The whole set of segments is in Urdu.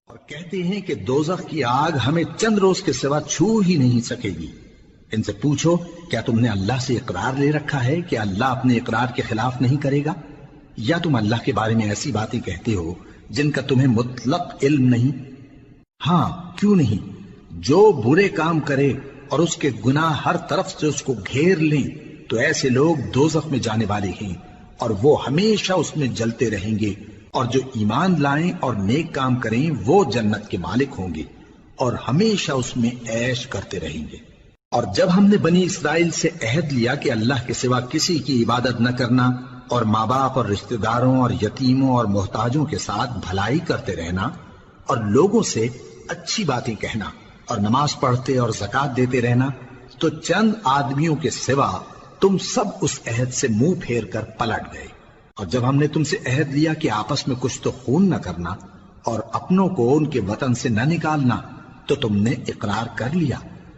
اور کہتے ہیں کہ دوزخ کی آگ ہمیں چند روز کے سوا چھو ہی نہیں سکے گی۔ ان سے پوچھو کیا تم نے اللہ سے اقرار لے رکھا ہے کہ اللہ اپنے اقرار کے خلاف نہیں کرے گا، یا تم اللہ کے بارے میں ایسی باتیں کہتے ہو جن کا تمہیں مطلق علم نہیں؟ ہاں کیوں نہیں، جو برے کام کرے اور اس کے گناہ ہر طرف سے اس کو گھیر لیں تو ایسے لوگ دوزخ میں جانے والے ہیں اور وہ ہمیشہ اس میں جلتے رہیں گے، اور جو ایمان لائیں اور نیک کام کریں وہ جنت کے مالک ہوں گے اور ہمیشہ اس میں عیش کرتے رہیں گے۔ اور جب ہم نے بنی اسرائیل سے عہد لیا کہ اللہ کے سوا کسی کی عبادت نہ کرنا اور ماں باپ اور رشتہ داروں اور یتیموں اور محتاجوں کے ساتھ بھلائی کرتے رہنا اور لوگوں سے اچھی باتیں کہنا اور نماز پڑھتے اور زکوٰۃ دیتے رہنا، تو چند آدمیوں کے سوا تم سب اس عہد سے منہ پھیر کر پلٹ گئے۔ اور جب ہم نے تم سے عہد لیا کہ آپس میں کچھ تو خون نہ کرنا اور اپنوں کو ان کے وطن سے نہ نکالنا، تو تم نے اقرار کر لیا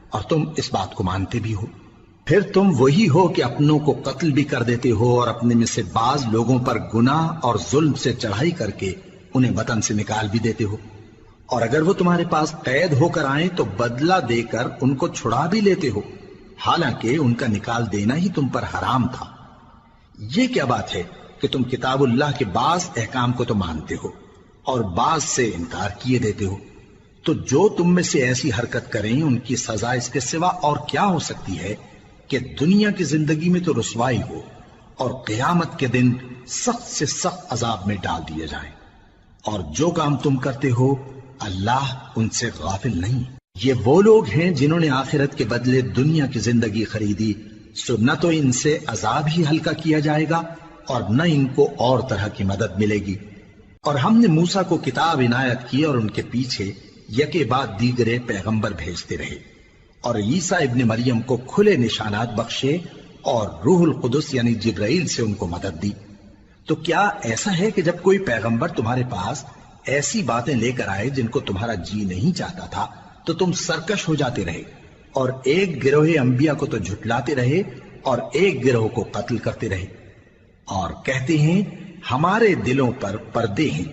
اور تم اس بات کو مانتے بھی ہو۔ پھر تم وہی ہو کہ اپنوں کو قتل بھی کر دیتے ہو اور اپنے میں سے بعض لوگوں پر گناہ اور ظلم سے چڑھائی کر کے انہیں وطن سے نکال بھی دیتے ہو، اور اگر وہ تمہارے پاس قید ہو کر آئیں تو بدلہ دے کر ان کو چھڑا بھی لیتے ہو، حالانکہ ان کا نکال دینا ہی تم پر حرام تھا۔ یہ کیا بات ہے کہ تم کتاب اللہ کے بعض احکام کو تو مانتے ہو اور بعض سے انکار کیے دیتے ہو؟ تو جو تم میں سے ایسی حرکت کریں ان کی سزا اس کے سوا اور کیا ہو سکتی ہے کہ دنیا کی زندگی میں تو رسوائی ہو اور قیامت کے دن سخت سے سخت عذاب میں ڈال دیے جائیں۔ اور جو کام تم کرتے ہو اللہ ان سے غافل نہیں۔ یہ وہ لوگ ہیں جنہوں نے آخرت کے بدلے دنیا کی زندگی خریدی، سو نہ تو ان سے عذاب ہی ہلکا کیا جائے گا اور نہ ان کو اور طرح کی مدد ملے گی۔ اور ہم نے موسیٰ کو کتاب عنایت کی اور ان کے پیچھے یکے بعد دیگرے پیغمبر بھیجتے رہے، اور عیسیٰ ابن مریم کو کھلے نشانات بخشے اور روح القدس یعنی جبرائیل سے ان کو مدد دی۔ تو کیا ایسا ہے کہ جب کوئی پیغمبر تمہارے پاس ایسی باتیں لے کر آئے جن کو تمہارا جی نہیں چاہتا تھا تو تم سرکش ہو جاتے رہے اور ایک گروہ انبیاء کو تو جھٹلاتے رہے اور ایک گروہ کو قتل کرتے رہے، اور کہتے ہیں ہمارے دلوں پر پردے ہیں؟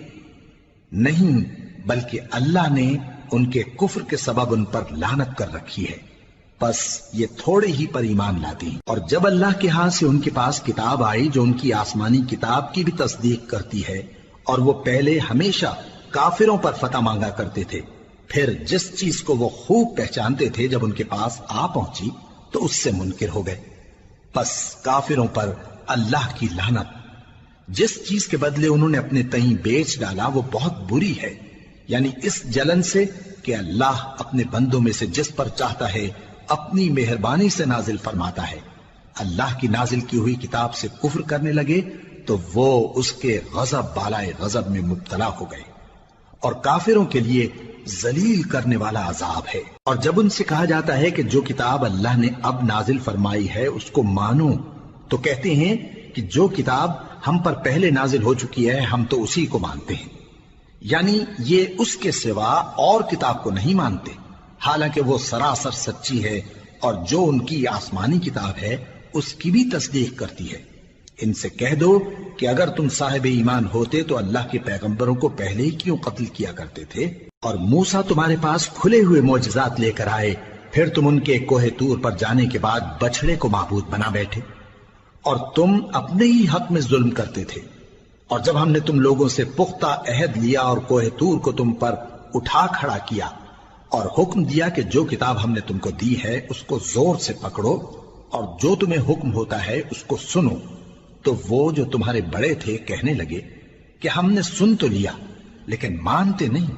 نہیں، بلکہ اللہ نے ان کے کفر کے سبب ان پر لعنت کر رکھی ہے، بس یہ تھوڑے ہی پر ایمان لاتے ہیں۔ اور جب اللہ کے ہاں سے ان کے پاس کتاب آئی جو ان کی آسمانی کتاب کی بھی تصدیق کرتی ہے، اور وہ پہلے ہمیشہ کافروں پر فتح مانگا کرتے تھے، پھر جس چیز کو وہ خوب پہچانتے تھے جب ان کے پاس آ پہنچی تو اس سے منکر ہو گئے، بس کافروں پر اللہ کی لعنت۔ جس چیز کے بدلے انہوں نے اپنے تئیں بیچ ڈالا وہ بہت بری ہے، یعنی اس جلن سے کہ اللہ اپنے بندوں میں سے جس پر چاہتا ہے اپنی مہربانی سے نازل فرماتا ہے۔ اللہ کی نازل کی ہوئی کتاب سے کفر کرنے لگے تو وہ اس کے غضب بالائے غضب میں مبتلا ہو گئے، اور کافروں کے لیے ذلیل کرنے والا عذاب ہے۔ اور جب ان سے کہا جاتا ہے کہ جو کتاب اللہ نے اب نازل فرمائی ہے اس کو مانو، تو کہتے ہیں کہ جو کتاب ہم پر پہلے نازل ہو چکی ہے ہم تو اسی کو مانتے ہیں، یعنی یہ اس کے سوا اور کتاب کو نہیں مانتے، حالانکہ وہ سراسر سچی ہے اور جو ان کی آسمانی کتاب ہے اس کی بھی تصدیق کرتی ہے۔ ان سے کہہ دو کہ اگر تم صاحب ایمان ہوتے تو اللہ کے پیغمبروں کو پہلے ہی کیوں قتل کیا کرتے تھے؟ اور موسیٰ تمہارے پاس کھلے ہوئے معجزات لے کر آئے، پھر تم ان کے کوہ طور پر جانے کے بعد بچڑے کو معبود بنا بیٹھے، اور تم اپنے ہی حق میں ظلم کرتے تھے۔ اور جب ہم نے تم لوگوں سے پختہ عہد لیا اور کوہ طور کو تم پر اٹھا کھڑا کیا اور حکم دیا کہ جو کتاب ہم نے تم کو دی ہے اس کو زور سے پکڑو اور جو تمہیں حکم ہوتا ہے اس کو سنو، تو وہ جو تمہارے بڑے تھے کہنے لگے کہ ہم نے سن تو لیا لیکن مانتے نہیں،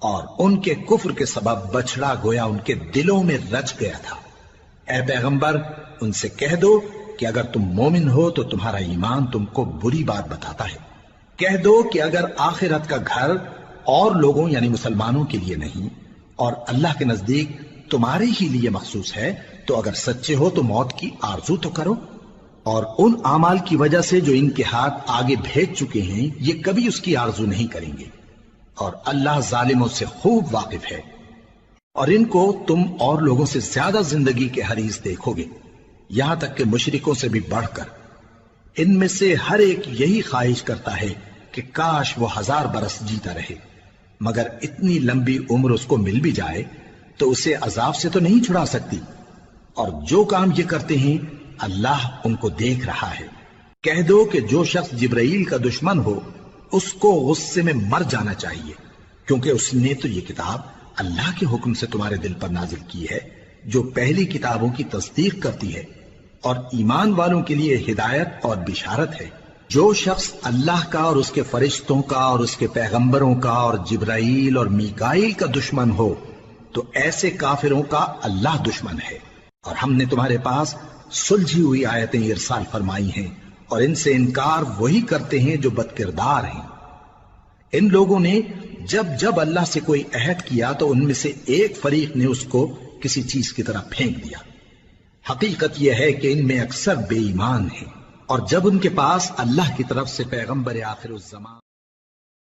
اور ان کے کفر کے سبب بچڑا گویا ان کے دلوں میں رچ گیا تھا۔ اے پیغمبر ان سے کہہ دو کہ اگر تم مومن ہو تو تمہارا ایمان تم کو بری بات بتاتا ہے۔ کہہ دو کہ اگر آخرت کا گھر اور لوگوں یعنی مسلمانوں کے لیے نہیں اور اللہ کے نزدیک تمہارے ہی لیے مخصوص ہے تو اگر سچے ہو تو موت کی آرزو تو کرو، اور ان اعمال کی وجہ سے جو ان کے ہاتھ آگے بھیج چکے ہیں یہ کبھی اس کی آرزو نہیں کریں گے، اور اللہ ظالموں سے خوب واقف ہے۔ اور ان کو تم اور لوگوں سے زیادہ زندگی کے حریص دیکھو گے، یہاں تک کہ مشرکوں سے بھی بڑھ کر۔ ان میں سے ہر ایک یہی خواہش کرتا ہے کہ کاش وہ 1000 برس جیتا رہے، مگر اتنی لمبی عمر اس کو مل بھی جائے تو اسے عذاب سے تو نہیں چھڑا سکتی، اور جو کام یہ کرتے ہیں اللہ ان کو دیکھ رہا ہے۔ کہہ دو کہ جو شخص جبرائیل کا دشمن ہو اس کو غصے میں مر جانا چاہیے، کیونکہ اس نے تو یہ کتاب اللہ کے حکم سے تمہارے دل پر نازل کی ہے جو پہلی کتابوں کی تصدیق کرتی ہے، اور ایمان والوں کے لیے ہدایت اور بشارت ہے۔ جو شخص اللہ کا اور اس کے فرشتوں کا اور اس کے پیغمبروں کا اور جبرائیل اور میکائیل کا دشمن ہو تو ایسے کافروں کا اللہ دشمن ہے۔ اور ہم نے تمہارے پاس سلجھی ہوئی آیتیں ارسال فرمائی ہیں، اور ان سے انکار وہی کرتے ہیں جو بد کردار ہیں۔ ان لوگوں نے جب اللہ سے کوئی عہد کیا تو ان میں سے ایک فریق نے اس کو کسی چیز کی طرح پھینک دیا۔ حقیقت یہ ہے کہ ان میں اکثر بے ایمان ہیں، اور جب ان کے پاس اللہ کی طرف سے پیغمبر آخر الزمان